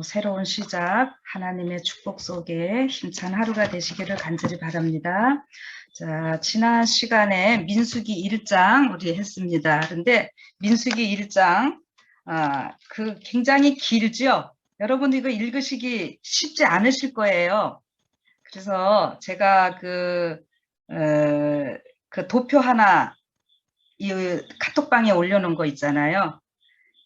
새로운 시작, 하나님의 축복 속에 힘찬 하루가 되시기를 간절히 바랍니다. 자, 지난 시간에 민수기 1장 우리 했습니다. 근데 민수기 1장, 그 굉장히 길죠? 여러분 이거 읽으시기 쉽지 않으실 거예요. 그래서 제가 그 도표 하나 이 카톡방에 올려놓은 거 있잖아요.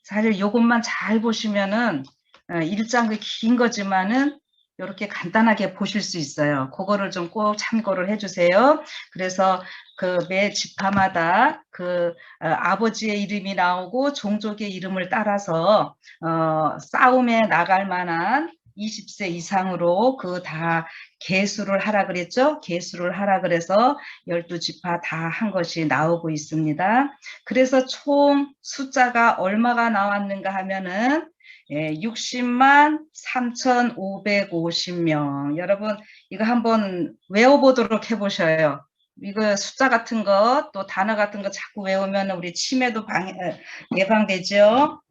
사실 요것만 잘 보시면은 1장 긴 거지만은 이렇게 간단하게 보실 수 있어요. 그거를 좀 꼭 참고를 해주세요. 그래서 그 매 지파마다 그 아버지의 이름이 나오고 종족의 이름을 따라서 싸움에 나갈 만한 20세 이상으로 그 다 계수를 하라 그랬죠. 계수를 하라 그래서 12지파 다 한 것이 나오고 있습니다. 그래서 총 숫자가 얼마가 나왔는가 하면은 60만 3,550명. 여러분 이거 한번 외워보도록 해보셔요. 이거 숫자 같은 거 또 단어 같은 거 자꾸 외우면 우리 치매도 예방되죠.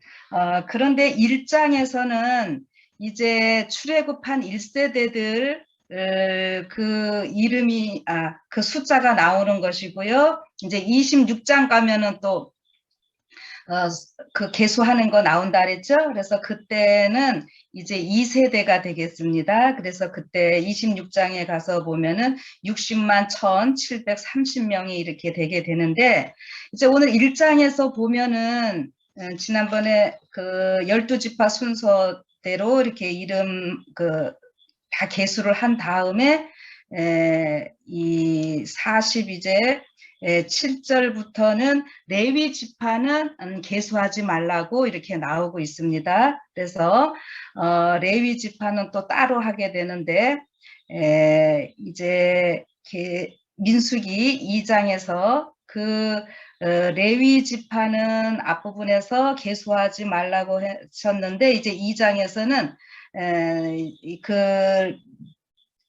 그런데 1장에서는 이제 출애굽한 1세대들 그 이름이 그 숫자가 나오는 것이고요. 이제 26장 가면은 또 그 계수하는 거 나온다 그랬죠. 그래서 그때는 이제 2세대가 되겠습니다. 그래서 그때 26장에 가서 보면은 60만 1,730명이 이렇게 되게 되는데, 이제 오늘 1장에서 보면은 지난번에 그 12지파 순서대로 이렇게 이름 다 계수를 한 다음에 이 40이제 7절부터는 레위 지파는 계수하지 말라고 이렇게 나오고 있습니다. 그래서 레위 지파는 또 따로 하게 되는데 이제 민수기 2장에서 그 레위 지파는 앞부분에서 계수하지 말라고 하셨는데 이제 2장에서는 그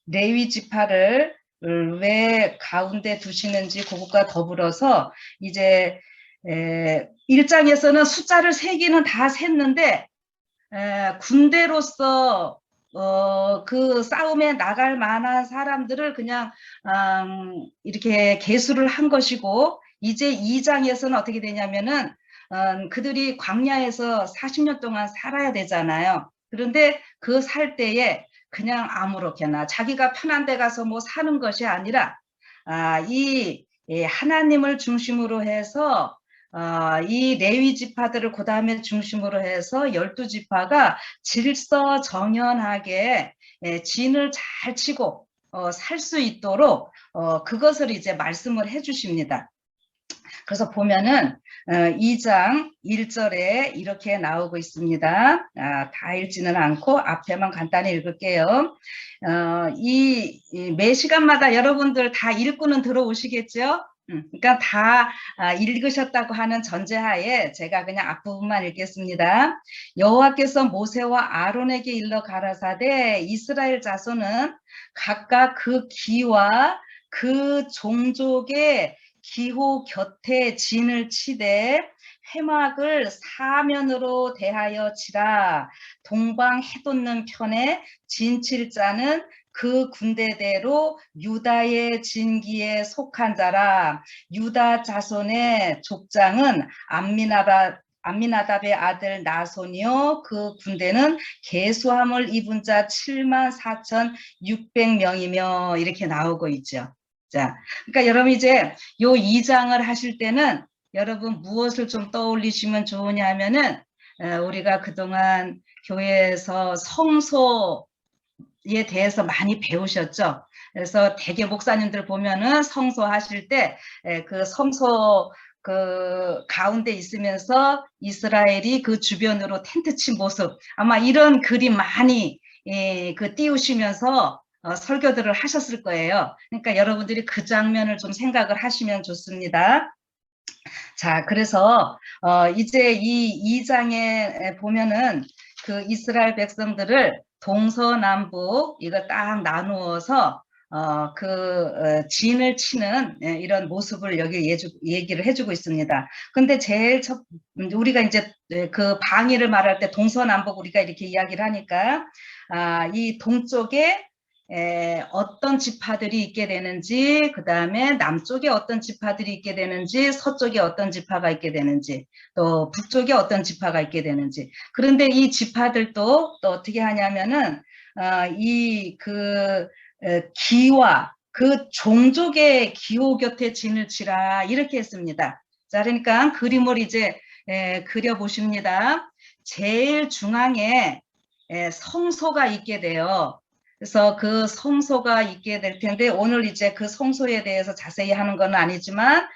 레위 지파를 왜 가운데 두시는지 그것과 더불어서 이제 1장에서는 숫자를 세기는 다 셌는데 군대로서 그 싸움에 나갈 만한 사람들을 그냥 이렇게 계수를 한 것이고, 이제 2장에서는 어떻게 되냐면은 그들이 광야에서 40년 동안 살아야 되잖아요. 그런데 그 살 때에 그냥 아무렇게나 자기가 편한 데 가서 뭐 사는 것이 아니라 이 하나님을 중심으로 해서 이 레위 지파들을 그 다음에 중심으로 해서 12지파가 질서정연하게 진을 잘 치고 살 수 있도록 그것을 이제 말씀을 해 주십니다. 그래서 보면은 2장 1절에 이렇게 나오고 있습니다. 다 읽지는 않고 앞에만 간단히 읽을게요. 이 매 시간마다 여러분들 다 읽고는 들어오시겠죠? 그러니까 다 읽으셨다고 하는 전제하에 제가 그냥 앞부분만 읽겠습니다. 여호와께서 모세와 아론에게 일러 가라사대 이스라엘 자손은 각각 그 기와 그 종족의 기호 곁에 진을 치되 회막을 사면으로 대하여 치라. 동방 해돋는 편에 진칠 자는 그 군대대로 유다의 진기에 속한 자라. 유다 자손의 족장은 암미나답의 아들 나손이요. 그 군대는 계수함을 입은 자 74,600명이며 이렇게 나오고 있죠. 자, 그러니까 여러분 이제 요 2장을 하실 때는 여러분 무엇을 좀 떠올리시면 좋으냐 하면은 우리가 그동안 교회에서 성소에 대해서 많이 배우셨죠. 그래서 대개 목사님들 보면은 성소 하실 때 그 성소 그 가운데 있으면서 이스라엘이 그 주변으로 텐트 친 모습, 아마 이런 그림 많이 그 띄우시면서 설교들을 하셨을 거예요. 그러니까 여러분들이 그 장면을 좀 생각을 하시면 좋습니다. 자, 그래서 이제 이 2장에 보면은 그 이스라엘 백성들을 동서남북 이거 딱 나누어서 진을 치는 이런 모습을 여기 얘기를 해주고 있습니다. 근데 제일 우리가 이제 그 방위를 말할 때 동서남북 우리가 이렇게 이야기를 하니까 이 동쪽에 어떤 지파들이 있게 되는지, 그 다음에 남쪽에 어떤 지파들이 있게 되는지, 서쪽에 어떤 지파가 있게 되는지, 또 북쪽에 어떤 지파가 있게 되는지. 그런데 이 지파들도 또 어떻게 하냐면은 기와 그 종족의 기호 곁에 진을 치라 이렇게 했습니다. 자, 그러니까 그림을 이제 그려보십니다. 제일 중앙에 성소가 있게 돼요. 그래서 그 성소가 있게 될 텐데 오늘 이제 그 성소에 대해서 자세히 하는 건 아니지만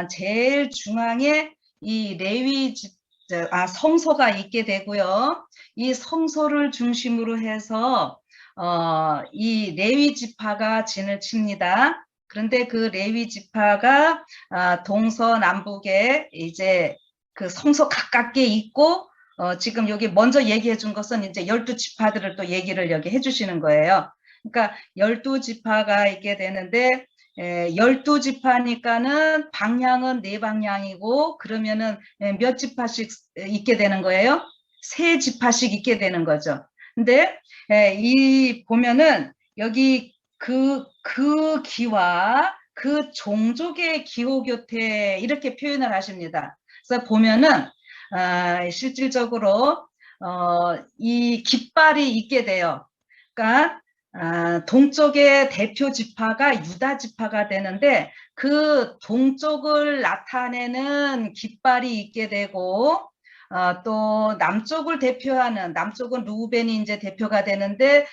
제일 중앙에 이 성소가 있게 되고요. 이 성소를 중심으로 해서 이 레위 지파가 진을 칩니다. 그런데 그 레위 지파가 동서남북에 이제 그 성소 가깝게 있고 지금 여기 먼저 얘기해 준 것은 이제 12지파들을 또 얘기를 여기 해 주시는 거예요. 그러니까 12지파가 있게 되는데 12지파니까는 방향은 4방향이고 그러면은 몇 지파씩 있게 되는 거예요? 3지파씩 있게 되는 거죠. 근데 이 보면은 여기 그 기와 그 종족의 기호 곁에 이렇게 표현을 하십니다. 그래서 보면은 실질적으로 이 깃발이 있게 돼요. 그러니까 동쪽의 대표 지파가 유다 지파가 되는데 그 동쪽을 나타내는 깃발이 있게 되고 또 남쪽을 대표하는 남쪽은 루벤이 이제 대표가 되는데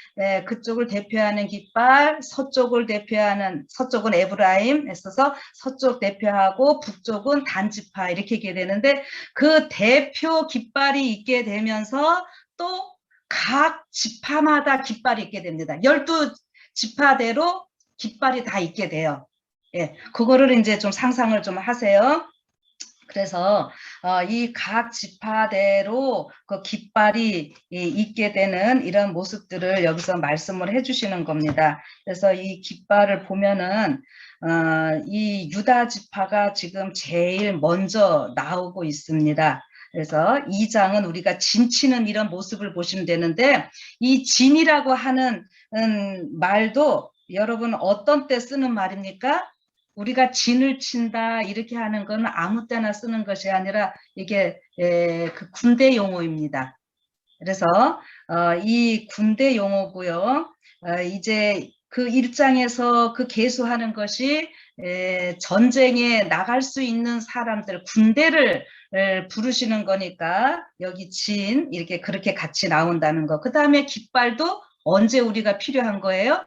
그쪽을 대표하는 깃발, 서쪽을 대표하는 서쪽은 에브라임 했어서 서쪽 대표하고 북쪽은 단 지파 이렇게 있게 되는데 그 대표 깃발이 있게 되면서 또 각 지파마다 깃발이 있게 됩니다. 12지파대로 깃발이 다 있게 돼요. 예, 그거를 이제 좀 상상을 좀 하세요. 그래서 이 각 지파대로 그 깃발이 있게 되는 이런 모습들을 여기서 말씀을 해주시는 겁니다. 그래서 이 깃발을 보면은 이 유다 지파가 지금 제일 먼저 나오고 있습니다. 그래서 2장은 우리가 진치는 이런 모습을 보시면 되는데 이 진이라고 하는 말도 여러분 어떤 때 쓰는 말입니까? 우리가 진을 친다 이렇게 하는 건 아무 때나 쓰는 것이 아니라 이게 그 군대 용어입니다. 그래서 이 군대 용어고요. 이제 그 1장에서 그 계수하는 것이 전쟁에 나갈 수 있는 사람들 군대를 부르시는 거니까 여기 진 이렇게 그렇게 같이 나온다는 거. 그 다음에 깃발도 언제 우리가 필요한 거예요?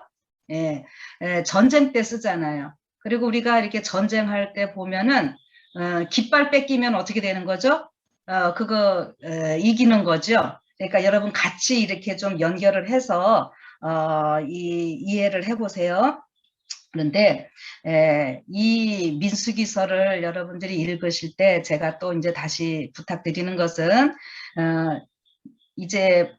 전쟁 때 쓰잖아요. 그리고 우리가 이렇게 전쟁할 때 보면은 깃발 뺏기면 어떻게 되는 거죠? 그거 이기는 거죠. 그러니까 여러분 같이 이렇게 좀 연결을 해서 이해를 해보세요. 그런데 이 민수기서를 여러분들이 읽으실 때 제가 또 이제 다시 부탁드리는 것은 이제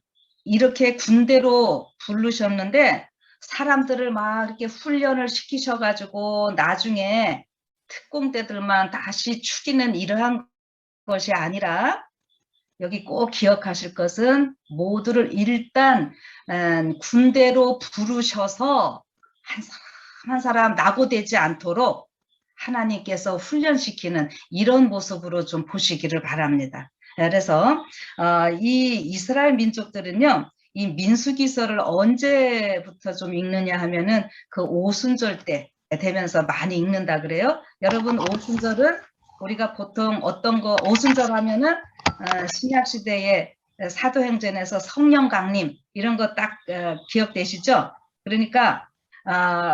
이렇게 군대로 부르셨는데 사람들을 막 이렇게 훈련을 시키셔가지고 나중에 특공대들만 다시 죽이는 이러한 것이 아니라 여기 꼭 기억하실 것은 모두를 일단 군대로 부르셔서 한 사람 한 사람 낙오되지 않도록 하나님께서 훈련시키는 이런 모습으로 좀 보시기를 바랍니다. 그래서 이 이스라엘 민족들은요. 이 민수기서를 언제부터 좀 읽느냐 하면은 그 오순절 때 되면서 많이 읽는다 그래요. 여러분 오순절은 우리가 보통 어떤 거 오순절 하면은 신약 시대에 사도행전에서 성령 강림 이런 거 딱 기억되시죠? 그러니까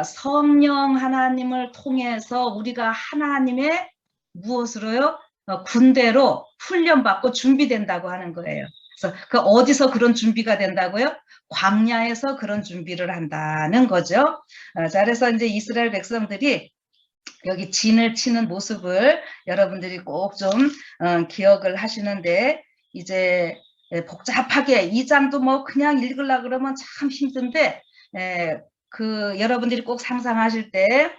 성령 하나님을 통해서 우리가 하나님의 무엇으로요? 군대로 훈련받고 준비된다고 하는 거예요. 그래서 그 어디서 그런 준비가 된다고요? 광야에서 그런 준비를 한다는 거죠. 자, 그래서 이제 이스라엘 백성들이 여기 진을 치는 모습을 여러분들이 꼭 좀 기억을 하시는데 이제 복잡하게 이 장도 뭐 그냥 읽으려고 그러면 참 힘든데 여러분들이 꼭 상상하실 때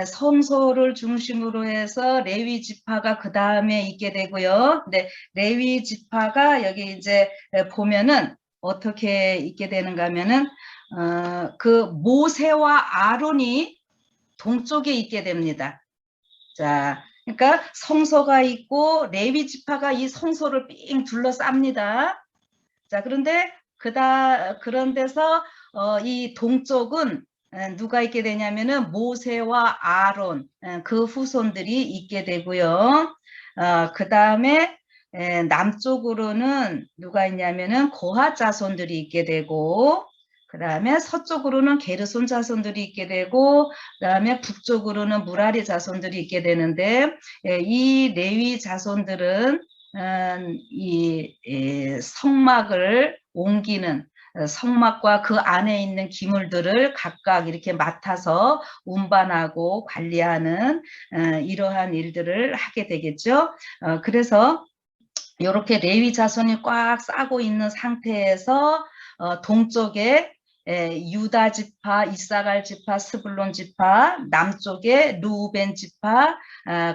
성소를 중심으로 해서 레위 지파가 그 다음에 있게 되고요. 근데 레위 지파가 여기 이제 보면은 어떻게 있게 되는가 하면은 그 모세와 아론이 동쪽에 있게 됩니다. 자, 그러니까 성소가 있고 레위 지파가 이 성소를 삥 둘러쌉니다. 자, 그런데 그런 데서 이 동쪽은 누가 있게 되냐면은 모세와 아론 그 후손들이 있게 되고요. 그 다음에 남쪽으로는 누가 있냐면은 고핫 자손들이 있게 되고, 그 다음에 서쪽으로는 게르손 자손들이 있게 되고, 그 다음에 북쪽으로는 무라리 자손들이 있게 되는데, 이 레위 자손들은 이 성막을 옮기는 성막과 그 안에 있는 기물들을 각각 이렇게 맡아서 운반하고 관리하는 이러한 일들을 하게 되겠죠. 그래서 이렇게 레위 자손이 꽉 싸고 있는 상태에서 동쪽에 유다 지파, 이사갈 지파, 스불론 지파, 남쪽에 루벤 지파,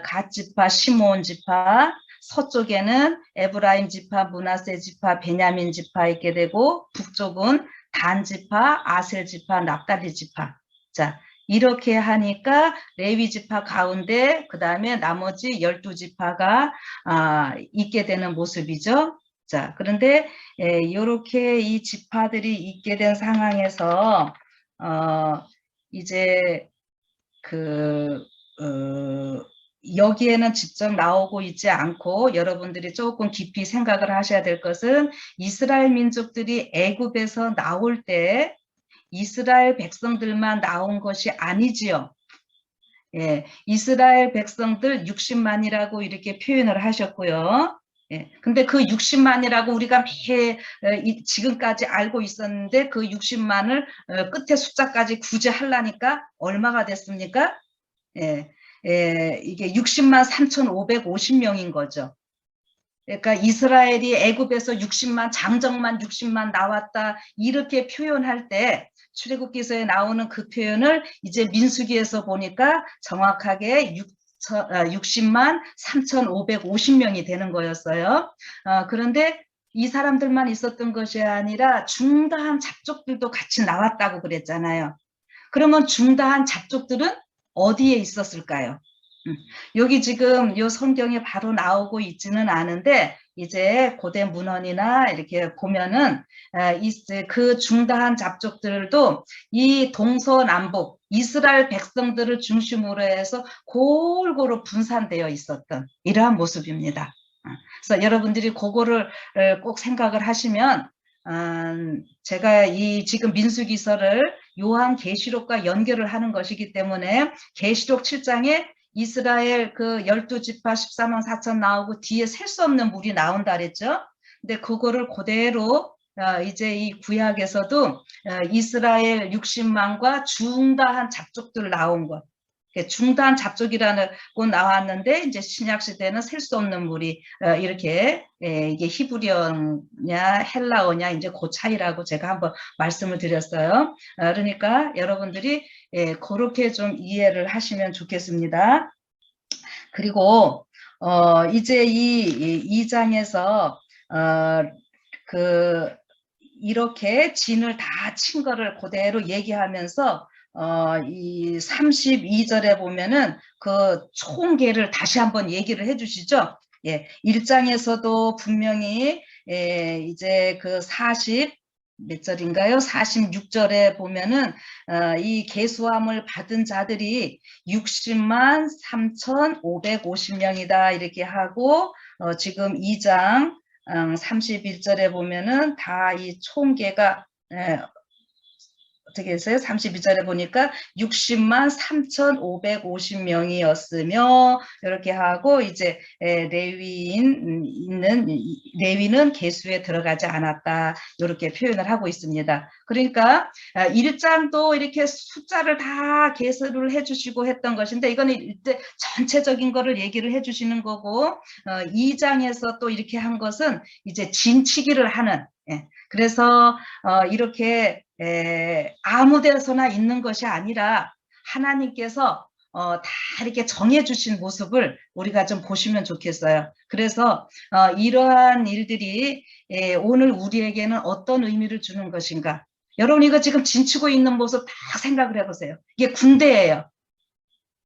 갓 지파, 시므온 지파, 서쪽에는 에브라임 지파, 므낫세 지파, 베냐민 지파 있게 되고, 북쪽은 단 지파, 아셀 지파, 납달리 지파. 자, 이렇게 하니까 레위 지파 가운데 그 다음에 나머지 12지파가 있게 되는 모습이죠. 자, 그런데 이렇게 이 지파들이 있게 된 상황에서 이제 여기에는 직접 나오고 있지 않고 여러분들이 조금 깊이 생각을 하셔야 될 것은 이스라엘 민족들이 애굽에서 나올 때 이스라엘 백성들만 나온 것이 아니지요. 예, 이스라엘 백성들 60만이라고 이렇게 표현을 하셨고요. 예, 근데 그 60만이라고 우리가 지금까지 알고 있었는데 그 60만을 끝에 숫자까지 굳이 하려니까 얼마가 됐습니까? 예, 이게 60만 3,550명인 거죠. 그러니까 이스라엘이 애굽에서 60만 장정만 60만 나왔다 이렇게 표현할 때 출애굽기서에 나오는 그 표현을 이제 민수기에서 보니까 정확하게 60만 3,550명이 되는 거였어요. 그런데 이 사람들만 있었던 것이 아니라 중다한 잡족들도 같이 나왔다고 그랬잖아요. 그러면 중다한 잡족들은 어디에 있었을까요? 여기 지금 요 성경에 바로 나오고 있지는 않은데 이제 고대 문헌이나 이렇게 보면은 그 중다한 잡족들도 이 동서남북 이스라엘 백성들을 중심으로 해서 골고루 분산되어 있었던 이러한 모습입니다. 그래서 여러분들이 그거를 꼭 생각을 하시면 제가 이 지금 민수기서를 요한계시록과 연결을 하는 것이기 때문에 계시록 7장에 이스라엘 그 12지파 14만 4천 나오고 뒤에 셀 수 없는 물이 나온다 그랬죠. 근데 그거를 그대로 이제 이 구약에서도 이스라엘 60만과 중다한 잡족들 나온 것. 중다한 잡족이라고 나왔는데 이제 신약 시대는 셀 수 없는 물이 이렇게 이게 히브리어냐 헬라어냐 이제 그 차이라고 제가 한번 말씀을 드렸어요. 그러니까 여러분들이 그렇게 좀 이해를 하시면 좋겠습니다. 그리고 이제 이 2장에서 이렇게 진을 다 친 거를 그대로 얘기하면서 이 32절에 보면은 그 총계를 다시 한번 얘기를 해주시죠. 예, 1장에서도 분명히 이제 그 몇 절인가요? 46절에 보면은 이 계수함을 받은 자들이 60만 3,550명이다 이렇게 하고 지금 2장 31절에 보면은 다 이 총계가 어떻게 했어요? 32절에 보니까 60만 3,550명이었으며 이렇게 하고 이제 레위는 계수에 들어가지 않았다 이렇게 표현을 하고 있습니다. 그러니까 1장도 이렇게 숫자를 다 계수를 해주시고 했던 것인데 이거는 이때 전체적인 거를 얘기를 해주시는 거고 2장에서 또 이렇게 한 것은 이제 진치기를 하는 예. 그래서 이렇게 아무 데서나 있는 것이 아니라 하나님께서 다 이렇게 정해 주신 모습을 우리가 좀 보시면 좋겠어요. 그래서 이러한 일들이 오늘 우리에게는 어떤 의미를 주는 것인가. 여러분 이거 지금 진치고 있는 모습 다 생각을 해보세요. 이게 군대예요.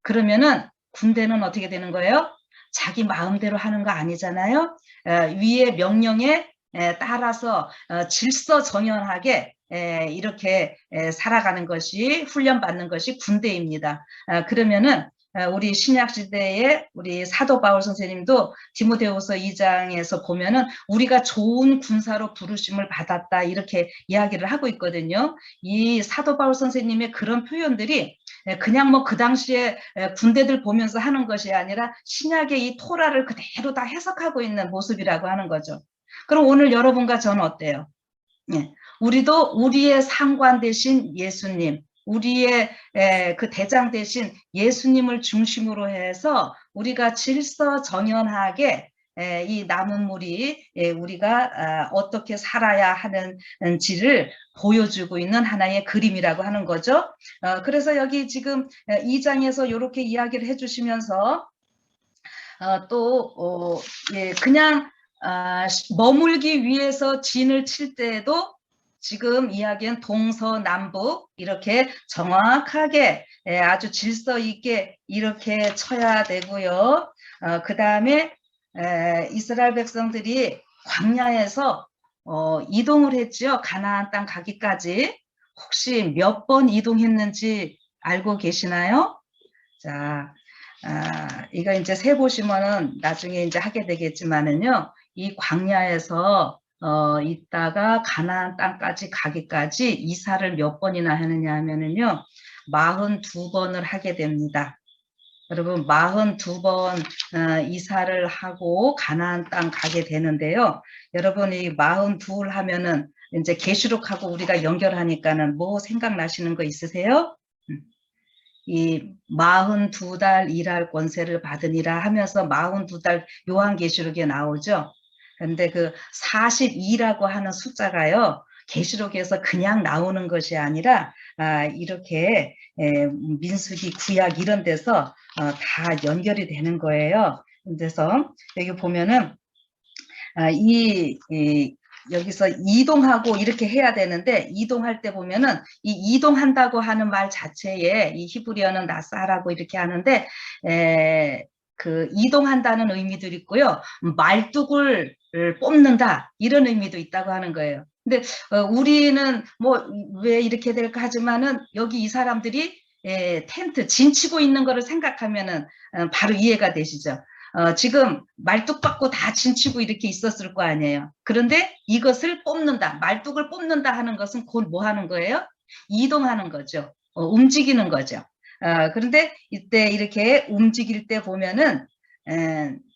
그러면은 군대는 어떻게 되는 거예요? 자기 마음대로 하는 거 아니잖아요. 위의 명령에 따라서 질서정연하게 이렇게 살아가는 것이 훈련받는 것이 군대입니다. 그러면은 우리 신약 시대에 우리 사도 바울 선생님도 디모데후서 2장에서 보면은 우리가 좋은 군사로 부르심을 받았다 이렇게 이야기를 하고 있거든요. 이 사도 바울 선생님의 그런 표현들이 그냥 뭐 그 당시에 군대들 보면서 하는 것이 아니라 신약의 이 토라를 그대로 다 해석하고 있는 모습이라고 하는 거죠. 그럼 오늘 여러분과 저는 어때요? 예. 우리도 우리의 상관 대신 예수님, 우리의 그 대장 대신 예수님을 중심으로 해서 우리가 질서정연하게 이 남은 무리 우리가 어떻게 살아야 하는지를 보여주고 있는 하나의 그림이라고 하는 거죠. 그래서 여기 지금 2장에서 이렇게 이야기를 해주시면서 또 그냥 머물기 위해서 진을 칠 때에도 지금 이야기는 동서남북 이렇게 정확하게 아주 질서 있게 이렇게 쳐야 되고요. 그 다음에 이스라엘 백성들이 광야에서 이동을 했죠. 가나안 땅 가기까지. 혹시 몇 번 이동했는지 알고 계시나요? 자, 이거 이제 세 보시면은 나중에 이제 하게 되겠지만은요, 이 광야에서 있다가 가나안 땅까지 가기까지 이사를 몇 번이나 하느냐 하면은요, 42번을 하게 됩니다. 여러분 42번 이사를 하고 가나안 땅 가게 되는데요. 여러분 이 42 하면은 이제 계시록하고 우리가 연결하니까는 뭐 생각나시는 거 있으세요? 이 42달 일할 권세를 받으니라 하면서 42달 요한계시록에 나오죠. 근데 그 42라고 하는 숫자가요. 계시록에서 그냥 나오는 것이 아니라 이렇게 민수기 구약 이런 데서 다 연결이 되는 거예요. 그래서 여기 보면은 여기서 이동하고 이렇게 해야 되는데 이동할 때 보면은 이 이동한다고 하는 말 자체에 이 히브리어는 나사라고 이렇게 하는데 그 이동한다는 의미도 있고요. 말뚝을 뽑는다 이런 의미도 있다고 하는 거예요. 근데 우리는 뭐 왜 이렇게 될까 하지만은 여기 이 사람들이 텐트 진치고 있는 거를 생각하면은 바로 이해가 되시죠. 지금 말뚝 받고 다 진치고 이렇게 있었을 거 아니에요. 그런데 이것을 뽑는다, 말뚝을 뽑는다 하는 것은 곧 뭐 하는 거예요? 이동하는 거죠. 움직이는 거죠. 그런데 이때 이렇게 움직일 때 보면은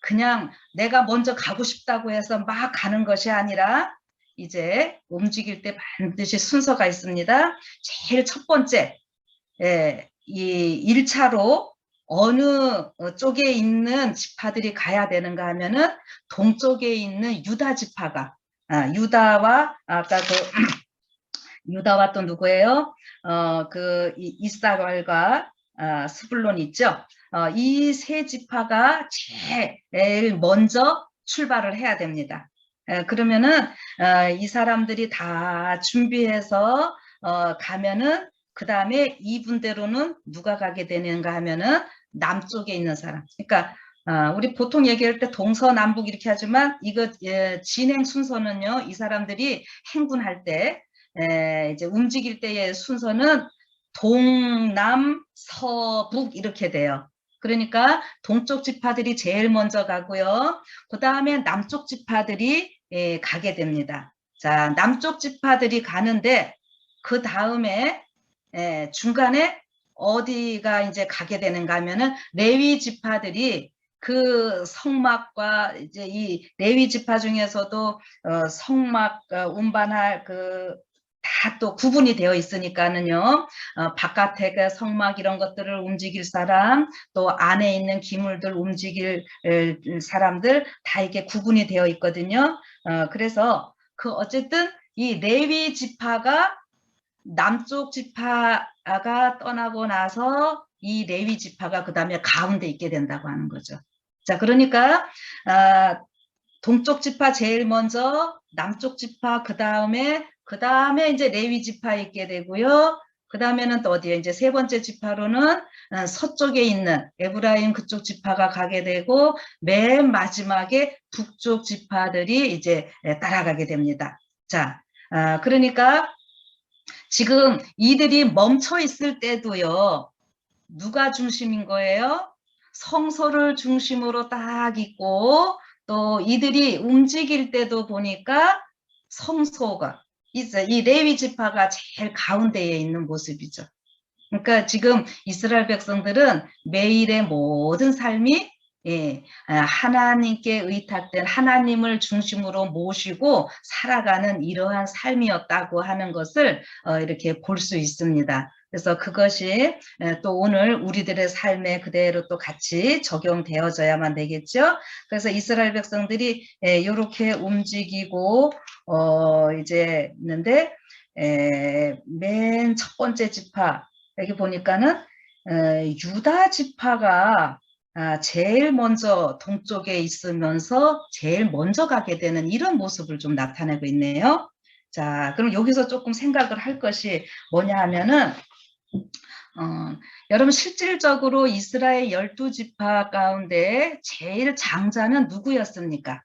그냥 내가 먼저 가고 싶다고 해서 막 가는 것이 아니라 이제 움직일 때 반드시 순서가 있습니다. 제일 첫 번째, 이 1차로 어느 쪽에 있는 지파들이 가야 되는가 하면은 동쪽에 있는 유다 지파가 유다와 아까 그 유다와 또 누구예요? 그 이사갈과 스불론 있죠. 이 세 지파가 제일 먼저 출발을 해야 됩니다. 그러면은 이 사람들이 다 준비해서 가면은 그 다음에 이분대로는 누가 가게 되는가 하면은 남쪽에 있는 사람. 그러니까 우리 보통 얘기할 때 동서남북 이렇게 하지만 이거 진행 순서는요. 이 사람들이 행군할 때 이제 움직일 때의 순서는 동남 서북 이렇게 돼요. 그러니까 동쪽 지파들이 제일 먼저 가고요. 그 다음에 남쪽 지파들이 가게 됩니다. 자, 남쪽 지파들이 가는데 그 다음에 중간에 어디가 이제 가게 되는가 하면은 레위 지파들이 그 성막과 이제 이 레위 지파 중에서도 성막 운반할 그 다 또 구분이 되어 있으니까는요. 바깥에 그 성막 이런 것들을 움직일 사람, 또 안에 있는 기물들 움직일 사람들 다 이게 구분이 되어 있거든요. 그래서 그 어쨌든 이 레위 지파가 남쪽 지파가 떠나고 나서 이 레위 지파가 그 다음에 가운데 있게 된다고 하는 거죠. 자, 그러니까 동쪽 지파 제일 먼저, 남쪽 지파 그 다음에 이제 레위 지파 있게 되고요. 그 다음에는 또 어디에 이제 세 번째 지파로는 서쪽에 있는 에브라임 그쪽 지파가 가게 되고 맨 마지막에 북쪽 지파들이 이제 따라가게 됩니다. 자, 그러니까 지금 이들이 멈춰 있을 때도요, 누가 중심인 거예요? 성소를 중심으로 딱 있고, 또 이들이 움직일 때도 보니까 성소가 있어요. 이 레위 지파가 제일 가운데에 있는 모습이죠. 그러니까 지금 이스라엘 백성들은 매일의 모든 삶이 하나님께 의탁된 하나님을 중심으로 모시고 살아가는 이러한 삶이었다고 하는 것을 이렇게 볼 수 있습니다. 그래서 그것이 또 오늘 우리들의 삶에 그대로 또 같이 적용되어져야만 되겠죠. 그래서 이스라엘 백성들이 이렇게 움직이고 이제 있는데 맨 첫 번째 지파 여기 보니까는 유다 지파가 제일 먼저 동쪽에 있으면서 제일 먼저 가게 되는 이런 모습을 좀 나타내고 있네요. 자, 그럼 여기서 조금 생각을 할 것이 뭐냐 하면은 여러분 실질적으로 이스라엘 12지파 가운데 제일 장자는 누구였습니까?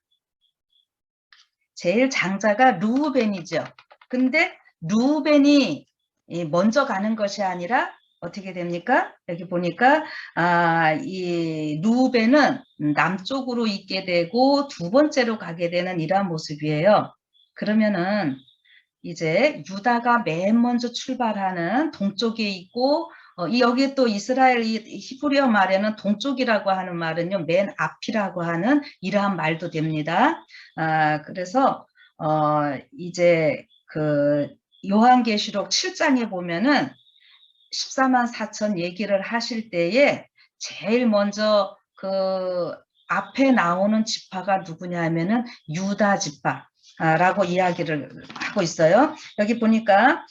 제일 장자가 르우벤이죠. 근데 르우벤이 먼저 가는 것이 아니라 어떻게 됩니까? 여기 보니까 이 르우벤은 남쪽으로 있게 되고 두 번째로 가게 되는 이러한 모습이에요. 그러면은 이제 유다가 맨 먼저 출발하는 동쪽에 있고 여기 또 이스라엘 히브리어 말에는 동쪽이라고 하는 말은요 맨 앞이라고 하는 이러한 말도 됩니다. 그래서 이제 그 요한계시록 7장에 보면은 14만 4천 얘기를 하실 때에 제일 먼저 그 앞에 나오는 지파가 누구냐 하면은 유다 지파. 라고 이야기를 하고 있어요. 여기 보니까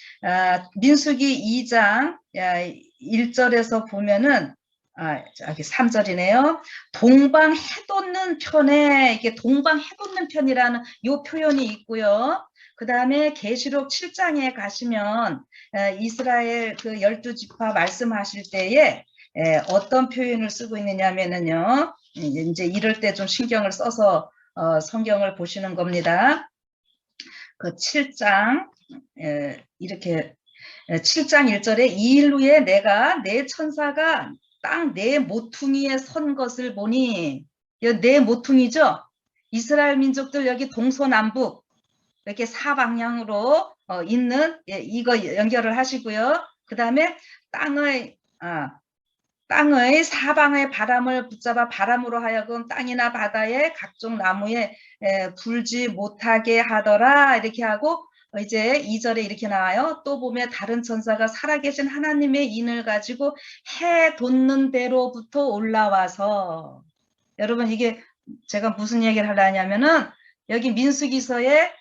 민수기 2장 1절에서 보면은 여기 3절이네요. 동방 해돋는 편에 이게 동방 해돋는 편이라는 요 표현이 있고요. 그 다음에 계시록 7장에 가시면 이스라엘 그 12지파 말씀하실 때에 어떤 표현을 쓰고 있느냐면은요. 이제 이럴 때 좀 신경을 써서 성경을 보시는 겁니다. 그 7장 이렇게 7장 1절에 이 일 후에 내가 내 천사가 땅 내 모퉁이에 선 것을 보니 내 모퉁이죠. 이스라엘 민족들 여기 동서남북 이렇게 사방향으로 있는 이거 연결을 하시고요. 그 다음에 땅의 사방의 바람을 붙잡아 바람으로 하여금 땅이나 바다에 각종 나무에 불지 못하게 하더라 이렇게 하고 이제 2절에 이렇게 나와요. 또 보면 다른 천사가 살아계신 하나님의 인을 가지고 해 돋는 데로부터 올라와서 여러분 이게 제가 무슨 얘기를 하려냐면은 여기 민수기서의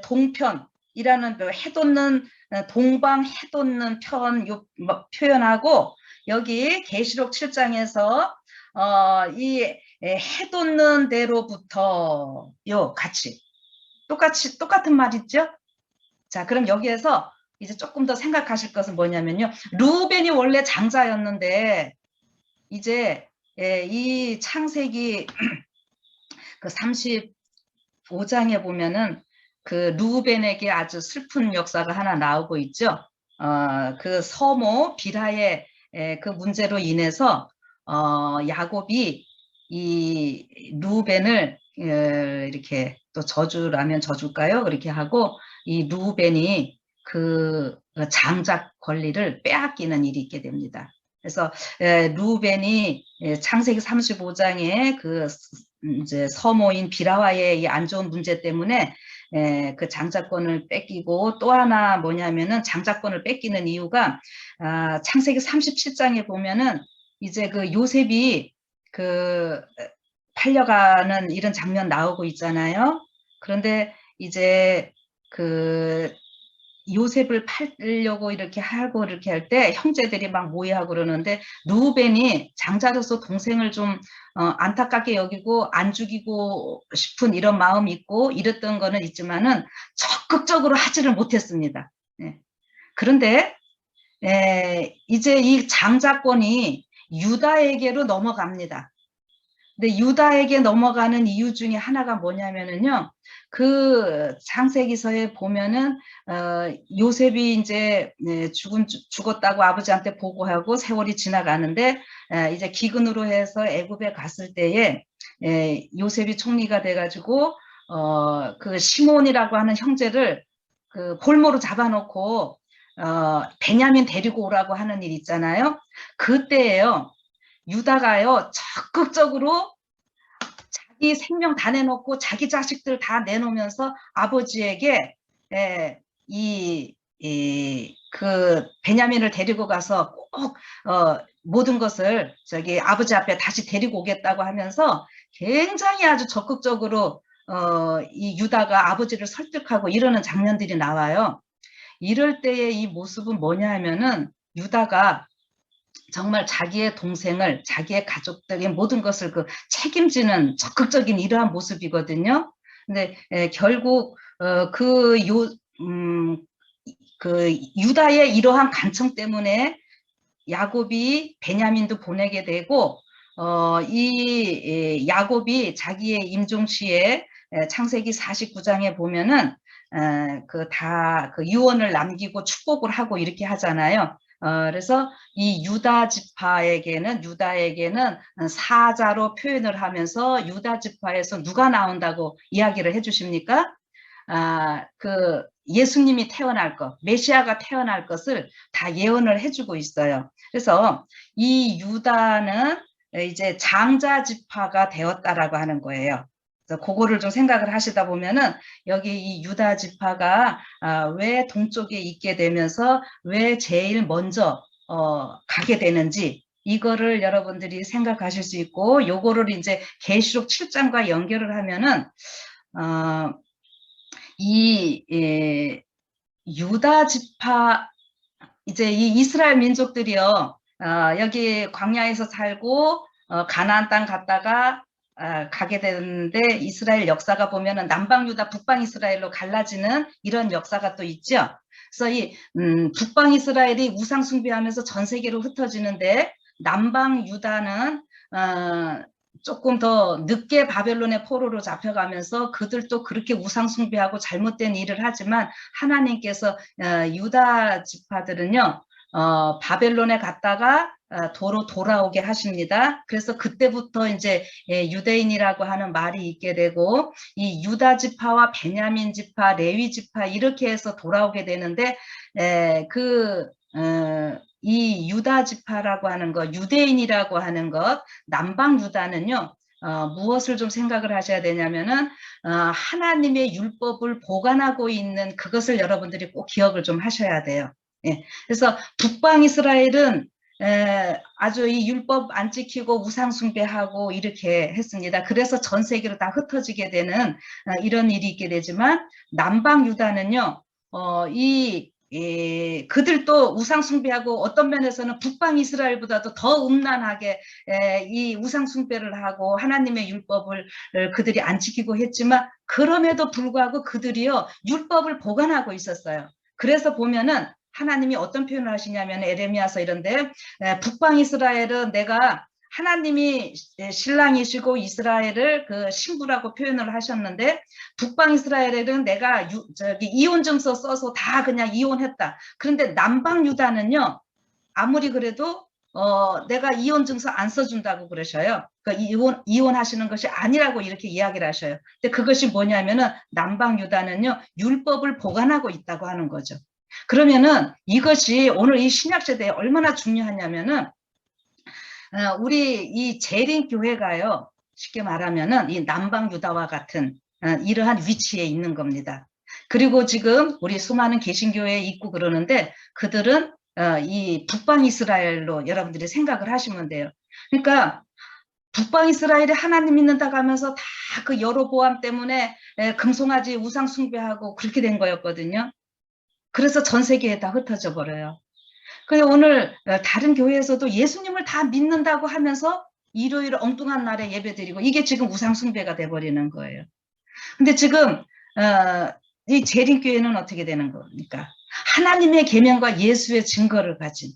동편이라는 해 돋는 동방 해 돋는 편 요 표현하고 여기 계시록 7장에서 이 해 돋는 데로부터 요 같이 똑같은 말 있죠? 자, 그럼 여기에서 이제 조금 더 생각하실 것은 뭐냐면요. 르우벤이 원래 장자였는데 이제 이 창세기 그 35장에 보면은 그 르우벤에게 아주 슬픈 역사가 하나 나오고 있죠. 그 서모 비라의 그 문제로 인해서 야곱이 이 르우벤을 이렇게 또 저주라면 저줄까요? 그렇게 하고 이 르우벤이 그 장작 권리를 빼앗기는 일이 있게 됩니다. 그래서 르우벤이 창세기 35장에 그 이제 서모인 비라와의 이 안 좋은 문제 때문에 그 장자권을 뺏기고 또 하나 뭐냐면은 장자권을 뺏기는 이유가 창세기 37장에 보면은 이제 그 요셉이 그 팔려가는 이런 장면 나오고 있잖아요. 그런데 이제 그 요셉을 팔려고 이렇게 하고 이렇게 할 때 형제들이 막 모의하고 그러는데 루벤이 장자로서 동생을 좀 안타깝게 여기고 안 죽이고 싶은 이런 마음이 있고 이랬던 거는 있지만은 적극적으로 하지를 못했습니다. 예. 그런데 이제 이 장자권이 유다에게로 넘어갑니다. 근데 유다에게 넘어가는 이유 중에 하나가 뭐냐면은요, 그 창세기서에 보면은 요셉이 이제 죽었다고 아버지한테 보고하고 세월이 지나가는데 이제 기근으로 해서 애굽에 갔을 때에 요셉이 총리가 돼가지고 그 시몬이라고 하는 형제를 그 볼모로 잡아놓고 베냐민 데리고 오라고 하는 일 있잖아요. 그때예요. 유다가요 적극적으로 자기 생명 다 내놓고 자기 자식들 다 내놓으면서 아버지에게 그 베냐민을 데리고 가서 꼭 모든 것을 저기 아버지 앞에 다시 데리고 오겠다고 하면서 굉장히 아주 적극적으로 이 유다가 아버지를 설득하고 이러는 장면들이 나와요. 이럴 때의 이 모습은 뭐냐 하면은 유다가 정말 자기의 동생을 자기의 가족들의 모든 것을 그 책임지는 적극적인 이러한 모습이거든요. 근데 결국 그 유다의 이러한 간청 때문에 야곱이 베냐민도 보내게 되고 이 야곱이 자기의 임종시에 창세기 49장에 보면은 그 유언을 남기고 축복을 하고 이렇게 하잖아요. 그래서 이 유다에게는 사자로 표현을 하면서 유다지파에서 누가 나온다고 이야기를 해주십니까? 그 예수님이 태어날 것, 메시아가 태어날 것을 다 예언을 해주고 있어요. 그래서 이 유다는 이제 장자 지파가 되었다라고 하는 거예요. 그래서 그거를 좀 생각을 하시다 보면은 여기 이 유다 지파가 왜 동쪽에 있게 되면서 왜 제일 먼저 가게 되는지 이거를 여러분들이 생각하실 수 있고 요거를 이제 계시록 7장과 연결을 하면은 이 유다 지파 이제 이 이스라엘 민족들이요 여기 광야에서 살고 가나안 땅 갔다가 가게 되는데 이스라엘 역사가 보면은 남방 유다 북방 이스라엘로 갈라지는 이런 역사가 또 있죠. 그래서 이 북방 이스라엘이 우상 숭배하면서 전 세계로 흩어지는데 남방 유다는 조금 더 늦게 바벨론의 포로로 잡혀가면서 그들도 그렇게 우상 숭배하고 잘못된 일을 하지만 하나님께서 유다 지파들은요 바벨론에 갔다가 도로 돌아오게 하십니다. 그래서 그때부터 이제 유대인이라고 하는 말이 있게 되고 이 유다 지파와 베냐민 지파, 레위 지파 이렇게 해서 돌아오게 되는데 이 유다 지파라고 하는 것, 유대인이라고 하는 것, 남방 유다는요. 무엇을 좀 생각을 하셔야 되냐면은 하나님의 율법을 보관하고 있는 그것을 여러분들이 꼭 기억을 좀 하셔야 돼요. 예. 그래서 북방 이스라엘은 아주 이 율법 안 지키고 우상 숭배하고 이렇게 했습니다. 그래서 전 세계로 다 흩어지게 되는 이런 일이 있게 되지만 남방 유다는요. 그들도 우상 숭배하고 어떤 면에서는 북방 이스라엘보다도 더 음란하게 이 우상 숭배를 하고 하나님의 율법을 그들이 안 지키고 했지만 그럼에도 불구하고 그들이요 율법을 보관하고 있었어요. 그래서 보면은 하나님이 어떤 표현을 하시냐면 에레미야서 이런데 북방 이스라엘은 내가 하나님이 신랑이시고 이스라엘을 그 신부라고 표현을 하셨는데 북방 이스라엘은 내가 이혼증서 써서 다 그냥 이혼했다. 그런데 남방 유다는요 아무리 그래도 내가 이혼증서 안 써준다고 그러셔요. 그러니까 이혼하시는 것이 아니라고 이렇게 이야기를 하셔요. 근데 그것이 뭐냐면은 남방 유다는요 율법을 보관하고 있다고 하는 거죠. 그러면은 이것이 오늘 이 신약 시대에 얼마나 중요하냐면은 우리 이 재림 교회가요 쉽게 말하면은 이 남방 유다와 같은 이러한 위치에 있는 겁니다. 그리고 지금 우리 수많은 개신교회에 있고 그러는데 그들은 이 북방 이스라엘로 여러분들이 생각을 하시면 돼요. 그러니까 북방 이스라엘이 하나님 믿는다고 하면서 다 그 여로보암 때문에 금송아지 우상 숭배하고 그렇게 된 거였거든요. 그래서 전 세계에 다 흩어져 버려요. 그래서 오늘 다른 교회에서도 예수님을 다 믿는다고 하면서 일요일 엉뚱한 날에 예배드리고 이게 지금 우상 숭배가 돼버리는 거예요. 근데 지금 이 재림교회는 어떻게 되는 겁니까? 하나님의 계명과 예수의 증거를 가진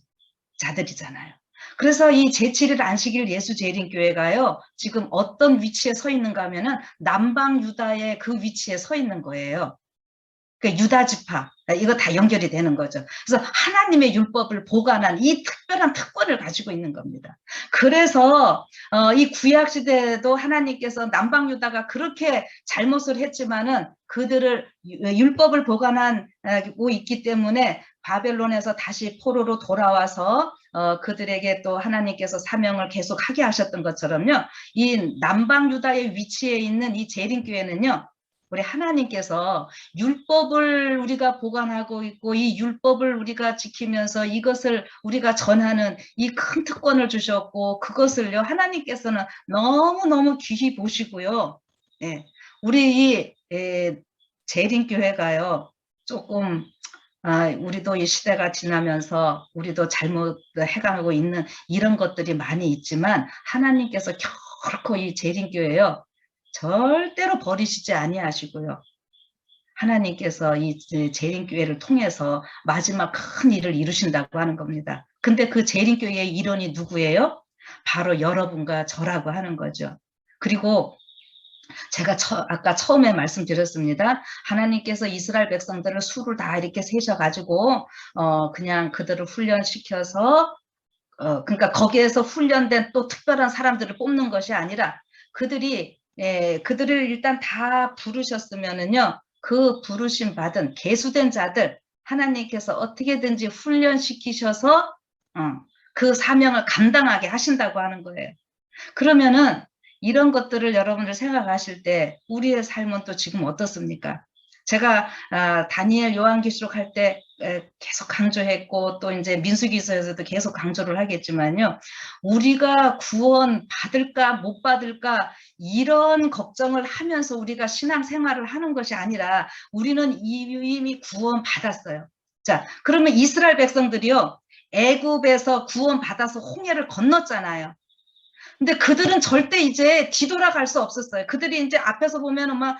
자들이잖아요. 그래서 이 제7일 안식일 예수 재림교회가요, 지금 어떤 위치에 서 있는가 하면은 남방 유다의 그 위치에 서 있는 거예요. 그 유다 지파, 이거 다 연결이 되는 거죠. 그래서 하나님의 율법을 보관한 이 특별한 특권을 가지고 있는 겁니다. 그래서 이 구약 시대에도 하나님께서 남방 유다가 그렇게 잘못을 했지만은 그들을 율법을 보관하고 있기 때문에 바벨론에서 다시 포로로 돌아와서 그들에게 또 하나님께서 사명을 계속 하게 하셨던 것처럼요. 이 남방 유다의 위치에 있는 이 재림교회는요, 우리 하나님께서 율법을 우리가 보관하고 있고 이 율법을 우리가 지키면서 이것을 우리가 전하는 이 큰 특권을 주셨고, 그것을요 하나님께서는 너무너무 귀히 보시고요. 예, 우리 이 재림교회가요 조금 우리도 이 시대가 지나면서 우리도 잘못 해가고 있는 이런 것들이 많이 있지만 하나님께서 결코 이 재림교회요 절대로 버리시지 아니하시고요. 하나님께서 이 재림교회를 통해서 마지막 큰 일을 이루신다고 하는 겁니다. 근데 그 재림교회의 일원이 누구예요? 바로 여러분과 저라고 하는 거죠. 그리고 제가 아까 처음에 말씀드렸습니다. 하나님께서 이스라엘 백성들을 수를 다 이렇게 세셔가지고 그냥 그들을 훈련시켜서 그러니까 거기에서 훈련된 또 특별한 사람들을 뽑는 것이 아니라 그들을 일단 다 부르셨으면은요, 그 부르심 받은 계수된 자들 하나님께서 어떻게든지 훈련시키셔서 그 사명을 감당하게 하신다고 하는 거예요. 그러면은 이런 것들을 여러분들 생각하실 때 우리의 삶은 또 지금 어떻습니까? 제가 다니엘 요한계시록 할 때 계속 강조했고 또 이제 민수기서에서도 계속 강조를 하겠지만요. 우리가 구원 받을까 못 받을까 이런 걱정을 하면서 우리가 신앙생활을 하는 것이 아니라 우리는 이미 구원 받았어요. 자, 그러면 이스라엘 백성들이요. 애굽에서 구원 받아서 홍해를 건넜잖아요. 근데 그들은 절대 이제 뒤돌아갈 수 없었어요. 그들이 이제 앞에서 보면은 막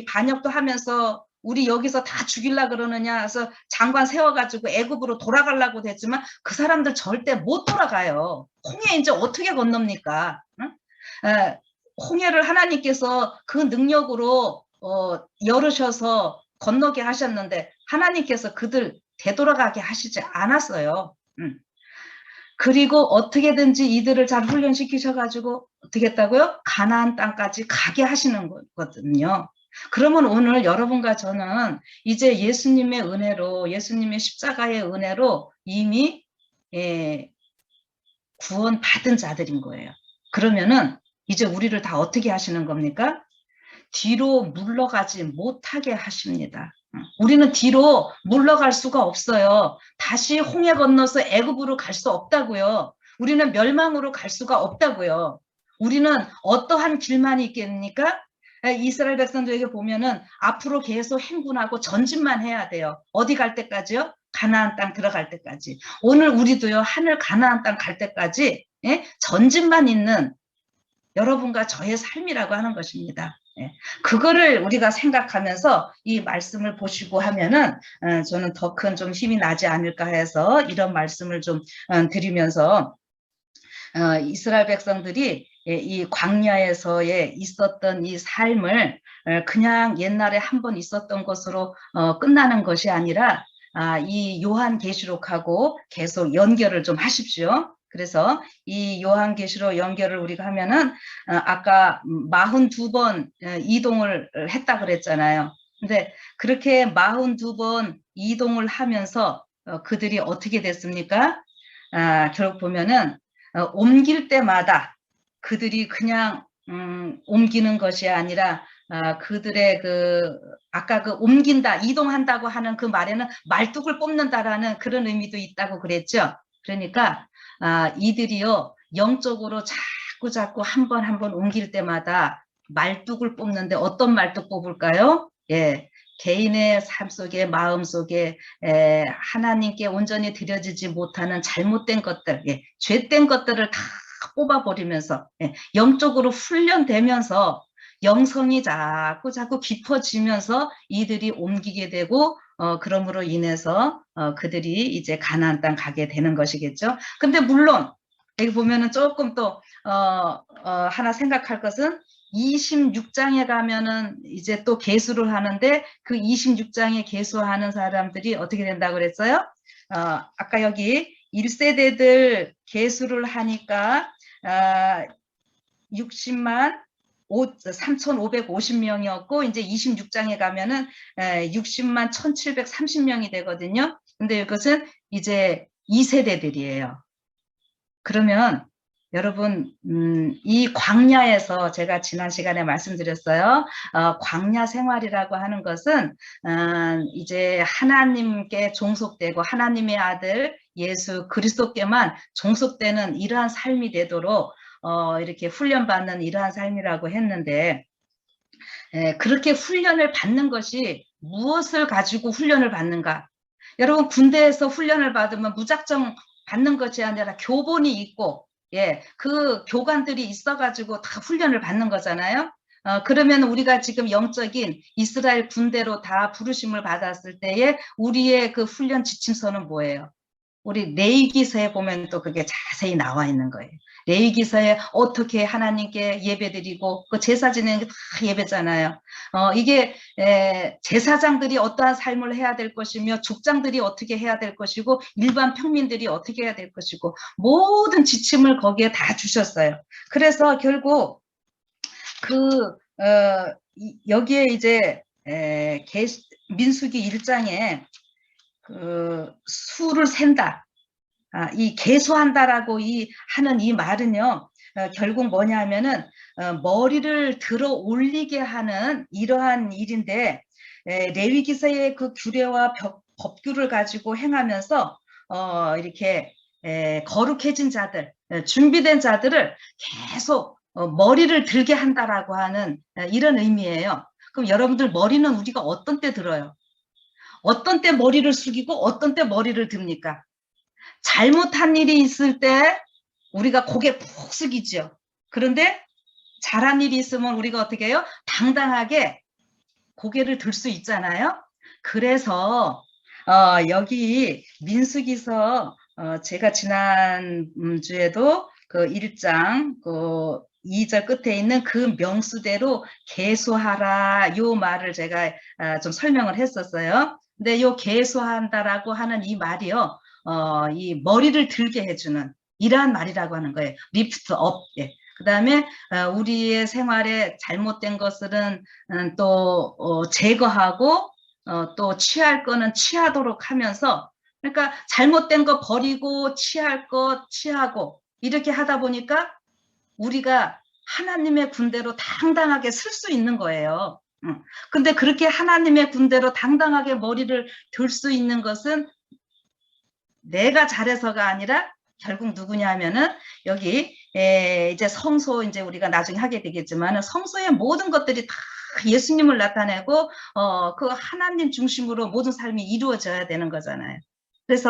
반역도 하면서 우리 여기서 다 죽일라 그러느냐 해서 장관 세워가지고 애굽으로 돌아가려고 했지만 그 사람들 절대 못 돌아가요. 홍해 이제 어떻게 건넙니까? 응? 홍해를 하나님께서 그 능력으로 열으셔서 건너게 하셨는데 하나님께서 그들 되돌아가게 하시지 않았어요. 그리고 어떻게든지 이들을 잘 훈련시키셔가지고 어떻게 했다고요? 가나안 땅까지 가게 하시는 거거든요. 그러면 오늘 여러분과 저는 이제 예수님의 은혜로, 예수님의 십자가의 은혜로 이미 구원받은 자들인 거예요. 그러면은 이제 우리를 다 어떻게 하시는 겁니까? 뒤로 물러가지 못하게 하십니다. 우리는 뒤로 물러갈 수가 없어요. 다시 홍해 건너서 애굽으로 갈 수 없다고요. 우리는 멸망으로 갈 수가 없다고요. 우리는 어떠한 길만 있겠습니까? 이스라엘 백성들에게 보면은 앞으로 계속 행군하고 전진만 해야 돼요. 어디 갈 때까지요? 가나안 땅 들어갈 때까지. 오늘 우리도요, 하늘 가나안 땅 갈 때까지 전진만 있는 여러분과 저의 삶이라고 하는 것입니다. 그거를 우리가 생각하면서 이 말씀을 보시고 하면은 저는 더 큰 좀 힘이 나지 않을까 해서 이런 말씀을 좀 드리면서 이스라엘 백성들이 이 광야에서의 있었던 이 삶을 그냥 옛날에 한번 있었던 것으로 끝나는 것이 아니라 이 요한계시록하고 계속 연결을 좀 하십시오. 그래서 이 요한계시록 연결을 우리가 하면은 아까 42번 이동을 했다 그랬잖아요. 근데 그렇게 42번 이동을 하면서 그들이 어떻게 됐습니까? 결국 보면은 옮길 때마다 그들이 그냥 옮기는 것이 아니라 그들의 아까 옮긴다, 이동한다고 하는 그 말에는 말뚝을 뽑는다라는 그런 의미도 있다고 그랬죠. 그러니까 이들이요 영적으로 자꾸 한 번 한 번 옮길 때마다 말뚝을 뽑는데 어떤 말뚝 뽑을까요? 예, 개인의 삶 속에 마음 속에 하나님께 온전히 드려지지 못하는 잘못된 것들, 예, 죄된 것들을 다 뽑아버리면서 예, 영적으로 훈련되면서 영성이 자꾸 깊어지면서 이들이 옮기게 되고 그러므로 인해서 그들이 이제 가나안 땅 가게 되는 것이겠죠. 근데 물론 여기 보면은 조금 또 하나 생각할 것은 26장에 가면은 이제 또 계수를 하는데 그 26장에 계수하는 사람들이 어떻게 된다고 그랬어요? 아까 여기 1세대들 계수를 하니까 60만 3,550명이었고 이제 26장에 가면은 60만 1,730명이 되거든요. 근데 이것은 이제 2세대들이에요. 그러면 여러분 이 광야에서 제가 지난 시간에 말씀드렸어요. 광야 생활이라고 하는 것은 이제 하나님께 종속되고 하나님의 아들 예수 그리스도께만 종속되는 이러한 삶이 되도록 이렇게 훈련받는 이러한 삶이라고 했는데 그렇게 훈련을 받는 것이 무엇을 가지고 훈련을 받는가? 여러분 군대에서 훈련을 받으면 무작정 받는 것이 아니라 교본이 있고 예, 그 교관들이 있어가지고 다 훈련을 받는 거잖아요. 그러면 우리가 지금 영적인 이스라엘 군대로 다 부르심을 받았을 때에 우리의 그 훈련 지침서는 뭐예요? 우리 레위기서에 보면 또 그게 자세히 나와 있는 거예요. 레위기서에 어떻게 하나님께 예배드리고 그 제사 지내는 게 다 예배잖아요. 이게 제사장들이 어떠한 삶을 해야 될 것이며 족장들이 어떻게 해야 될 것이고 일반 평민들이 어떻게 해야 될 것이고 모든 지침을 거기에 다 주셨어요. 그래서 결국 여기에 이제 민수기 1장에 그 수를 센다. 이 계수한다라고 하는 이 말은요, 결국 뭐냐 하면은, 머리를 들어 올리게 하는 이러한 일인데, 레위기서의 그 규례와 법규를 가지고 행하면서, 이렇게, 거룩해진 자들, 준비된 자들을 계속 머리를 들게 한다라고 하는 이런 의미예요. 그럼 여러분들 머리는 우리가 어떤 때 들어요? 어떤 때 머리를 숙이고 어떤 때 머리를 듭니까? 잘못한 일이 있을 때 우리가 고개 푹 숙이죠. 그런데 잘한 일이 있으면 우리가 어떻게 해요? 당당하게 고개를 들 수 있잖아요. 그래서 여기 민수기서 제가 지난 주에도 그 1장 그 2절 끝에 있는 그 명수대로 계수하라 요 말을 제가 좀 설명을 했었어요. 근데 요 계수한다라고 하는 이 말이요. 이 머리를 들게 해주는 이러한 말이라고 하는 거예요. 리프트 업. 예. 그 다음에 우리의 생활에 잘못된 것들은 또 제거하고 또 취할 거는 취하도록 하면서 그러니까 잘못된 거 버리고 취할 거 취하고 이렇게 하다 보니까 우리가 하나님의 군대로 당당하게 쓸 수 있는 거예요. 근데 그렇게 하나님의 군대로 당당하게 머리를 들 수 있는 것은 내가 잘해서가 아니라 결국 누구냐 하면은 여기 이제 성소 이제 우리가 나중에 하게 되겠지만 성소의 모든 것들이 다 예수님을 나타내고 그 하나님 중심으로 모든 삶이 이루어져야 되는 거잖아요. 그래서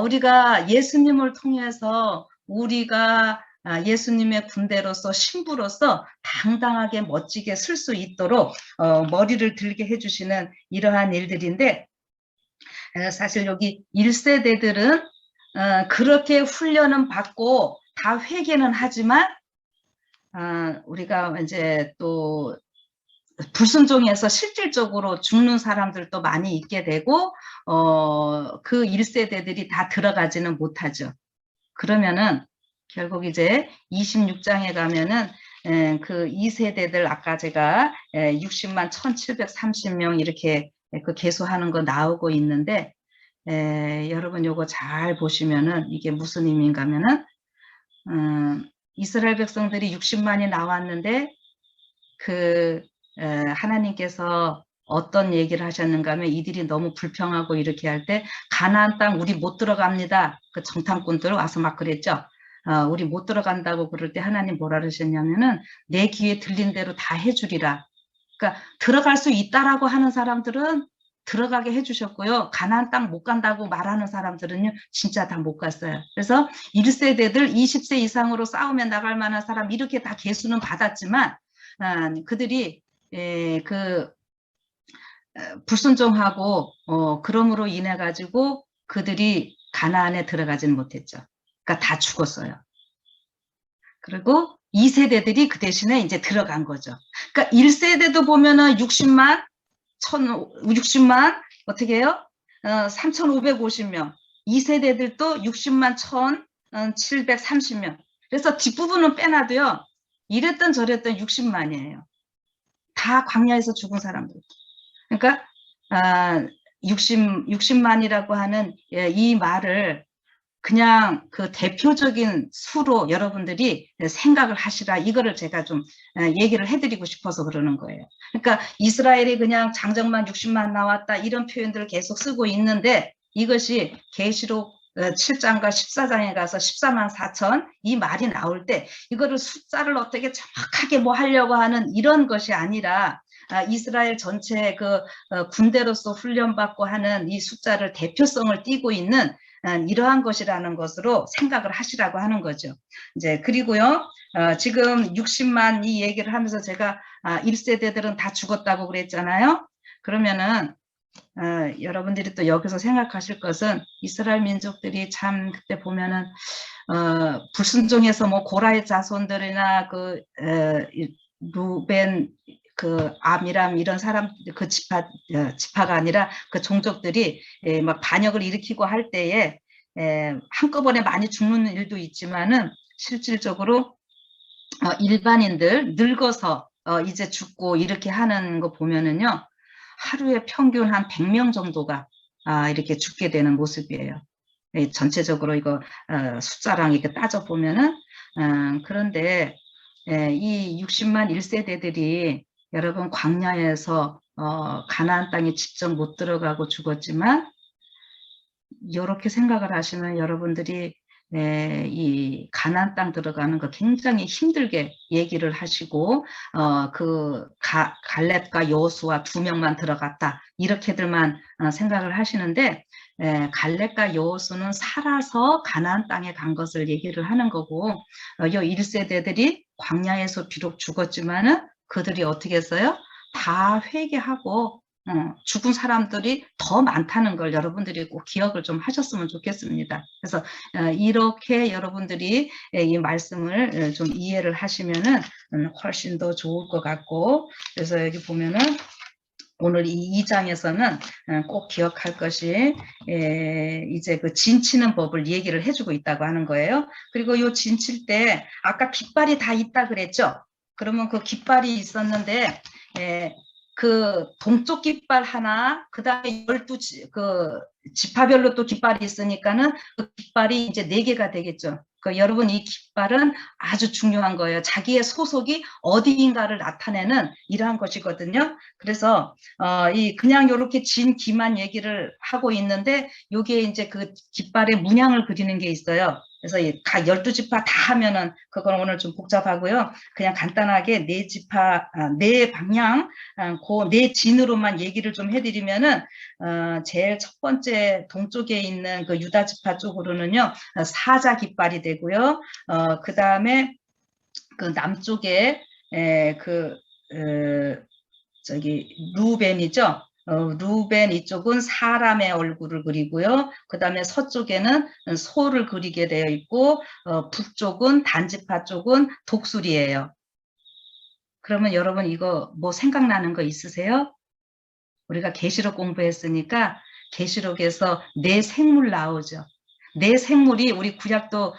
우리가 예수님을 통해서 우리가 예수님의 군대로서 신부로서 당당하게 멋지게 쓸 수 있도록 머리를 들게 해주시는 이러한 일들인데 사실 여기 1세대들은 그렇게 훈련은 받고 다 회개는 하지만 우리가 이제 또 불순종해서 실질적으로 죽는 사람들도 많이 있게 되고 그 1세대들이 다 들어가지는 못하죠. 그러면은 결국 이제 26장에 가면은 그 2세대들 아까 제가 60만 1730명 이렇게 그 계수하는 거 나오고 있는데 여러분 요거 잘 보시면은 이게 무슨 의미인가 하면은 이스라엘 백성들이 60만이 나왔는데 그 하나님께서 어떤 얘기를 하셨는가 하면 이들이 너무 불평하고 이렇게 할 때 가나안 땅 우리 못 들어갑니다. 그 정탐꾼들 와서 막 그랬죠. 우리 못 들어간다고 그럴 때 하나님 뭐라 그러셨냐면은 내 귀에 들린 대로 다 해주리라. 그러니까 들어갈 수 있다라고 하는 사람들은 들어가게 해주셨고요. 가나안 땅 못 간다고 말하는 사람들은요, 진짜 다 못 갔어요. 그래서 1세대들 20세 이상으로 싸우며 나갈 만한 사람 이렇게 다 계수는 받았지만 그들이 불순종하고 그럼으로 인해 가지고 그들이 가나안에 들어가지는 못했죠. 그러니까 다 죽었어요. 그리고 2세대들이 그 대신에 이제 들어간 거죠. 그러니까 1세대도 보면은 60만, 60만, 어떻게 해요? 3,550명. 2세대들도 60만 1,730명. 그래서 뒷부분은 빼놔도요, 이랬던 저랬던 60만이에요. 다 광야에서 죽은 사람들. 그러니까, 60만이라고 하는 이 말을 그냥 그 대표적인 수로 여러분들이 생각을 하시라, 이거를 제가 좀 얘기를 해드리고 싶어서 그러는 거예요. 그러니까 이스라엘이 그냥 장정만 60만 나왔다 이런 표현들을 계속 쓰고 있는데 이것이 계시록 7장과 14장에 가서 14만 4천 이 말이 나올 때 이거를 숫자를 어떻게 정확하게 뭐 하려고 하는 이런 것이 아니라 이스라엘 전체 그 군대로서 훈련받고 하는 이 숫자를 대표성을 띠고 있는 이러한 것이라는 것으로 생각을 하시라고 하는 거죠. 이제 그리고요, 지금 60만 이 얘기를 하면서 제가 1세대들은 다 죽었다고 그랬잖아요. 그러면은 여러분들이 또 여기서 생각하실 것은 이스라엘 민족들이 참 그때 보면은 불순종해서 뭐 고라의 자손들이나 그 루벤 그 아미람 이런 사람 그 지파가 아니라 그 종족들이 막 반역을 일으키고 할 때에 한꺼번에 많이 죽는 일도 있지만은 실질적으로 일반인들 늙어서 이제 죽고 이렇게 하는 거 보면은요, 하루에 평균 한 100명 정도가 이렇게 죽게 되는 모습이에요. 전체적으로 이거 숫자랑 이렇게 따져 보면은 그런데 이 60만 1세대들이 여러분 광야에서 가나안 땅에 직접 못 들어가고 죽었지만 이렇게 생각을 하시면 여러분들이 이 가나안 땅 들어가는 거 굉장히 힘들게 얘기를 하시고 그 갈렙과 여호수아 2명만 들어갔다 이렇게들만 생각을 하시는데 갈렙과 여호수는 살아서 가나안 땅에 간 것을 얘기를 하는 거고 이 1세대들이 광야에서 비록 죽었지만은 그들이 어떻게 했어요? 다 회개하고 죽은 사람들이 더 많다는 걸 여러분들이 꼭 기억을 좀 하셨으면 좋겠습니다. 그래서 이렇게 여러분들이 이 말씀을 좀 이해를 하시면은 훨씬 더 좋을 것 같고, 그래서 여기 보면은 오늘 이 2장에서는 꼭 기억할 것이 이제 그 진치는 법을 얘기를 해주고 있다고 하는 거예요. 그리고 요 진칠 때 아까 깃발이 다 있다 그랬죠? 그러면 그 깃발이 있었는데 그 동쪽 깃발 하나, 그 다음에 12 그 지파별로 또 깃발이 있으니까는 그 깃발이 이제 4개가 되겠죠. 그 여러분 이 깃발은 아주 중요한 거예요. 자기의 소속이 어디인가를 나타내는 이러한 것이거든요. 그래서 이 그냥 이렇게 진 기만 얘기를 하고 있는데 여기에 이제 그 깃발의 문양을 그리는 게 있어요. 그래서 각 12지파 다 하면은 그건 오늘 좀 복잡하고요. 그냥 간단하게 4지파, 4방향, 그 4진으로만 얘기를 좀 해드리면은 제일 첫 번째 동쪽에 있는 그 유다지파 쪽으로는요, 사자 깃발이 되고요. 그 다음에 그 남쪽에 저기 루벤이죠. 루벤 이쪽은 사람의 얼굴을 그리고요. 그 다음에 서쪽에는 소를 그리게 되어 있고 북쪽은 단지파 쪽은 독수리예요. 그러면 여러분 이거 뭐 생각나는 거 있으세요? 우리가 계시록 공부했으니까 계시록에서 네 생물 나오죠. 네 생물이 우리 구약도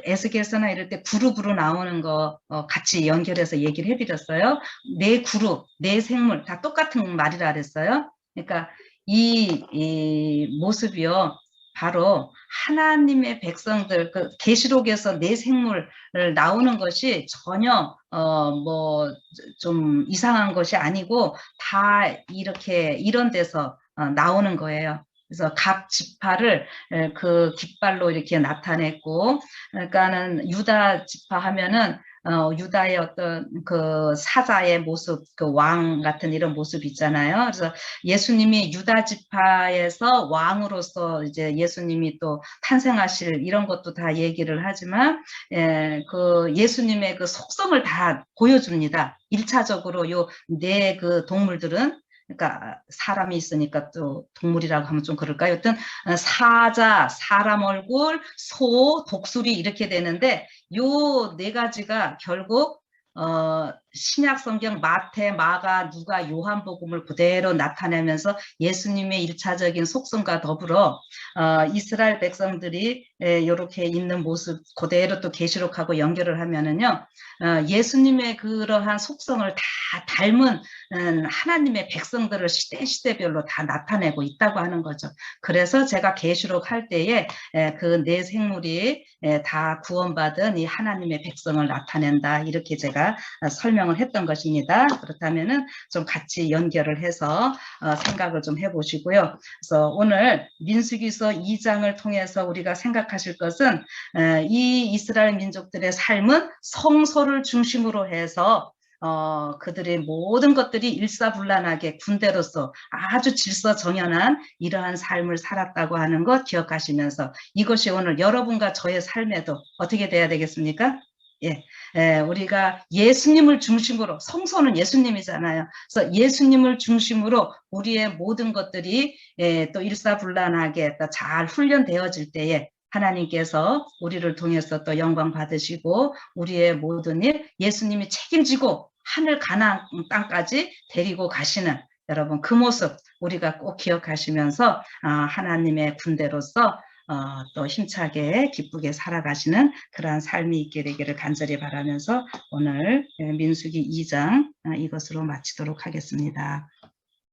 에스겔서나 이럴 때 그룹으로 나오는 거 같이 연결해서 얘기를 해드렸어요. 네 그룹, 네 생물 다 똑같은 말이라 그랬어요. 그러니까 이 모습이요. 바로 하나님의 백성들, 그 계시록에서 네 생물 나오는 것이 전혀 뭐 좀 이상한 것이 아니고 다 이렇게 이런 데서 나오는 거예요. 그래서 각 지파를 그 깃발로 이렇게 나타냈고, 그러니까는 유다 지파 하면은 유다의 어떤 그 사자의 모습, 그 왕 같은 이런 모습 있잖아요. 그래서 예수님이 유다 지파에서 왕으로서 이제 예수님이 또 탄생하실 이런 것도 다 얘기를 하지만, 그 예수님의 그 속성을 다 보여줍니다. 1차적으로 요 네 그 동물들은, 그러니까 사람이 있으니까 또 동물이라고 하면 좀 그럴까요? 여튼 사자, 사람 얼굴, 소, 독수리 이렇게 되는데 요 네 가지가 결국 신약 성경 마태, 마가, 누가, 요한복음을 그대로 나타내면서 예수님의 1차적인 속성과 더불어 이스라엘 백성들이 이렇게 있는 모습 그대로 또 계시록하고 연결을 하면은요, 예수님의 그러한 속성을 다 닮은 하나님의 백성들을 시대별로 다 나타내고 있다고 하는 거죠. 그래서 제가 계시록 할 때에 그 네 생물이 다 구원받은 이 하나님의 백성을 나타낸다, 이렇게 제가 설명을 했던 것입니다. 그렇다면은 좀 같이 연결을 해서 생각을 좀 해보시고요. 그래서 오늘 민수기서 2장을 통해서 우리가 생각하실 것은 이 이스라엘 민족들의 삶은 성소를 중심으로 해서 그들의 모든 것들이 일사불란하게 군대로서 아주 질서정연한 이러한 삶을 살았다고 하는 것 기억하시면서, 이것이 오늘 여러분과 저의 삶에도 어떻게 돼야 되겠습니까? 우리가 예수님을 중심으로, 성소는 예수님이잖아요. 그래서 예수님을 중심으로 우리의 모든 것들이 또 일사불란하게 또 잘 훈련되어질 때에 하나님께서 우리를 통해서 또 영광 받으시고 우리의 모든 일 예수님이 책임지고 하늘 가나안 땅까지 데리고 가시는, 여러분 그 모습 우리가 꼭 기억하시면서 하나님의 군대로서 또 힘차게 기쁘게 살아가시는 그러한 삶이 있게 되기를 간절히 바라면서 오늘 민수기 2장 이것으로 마치도록 하겠습니다.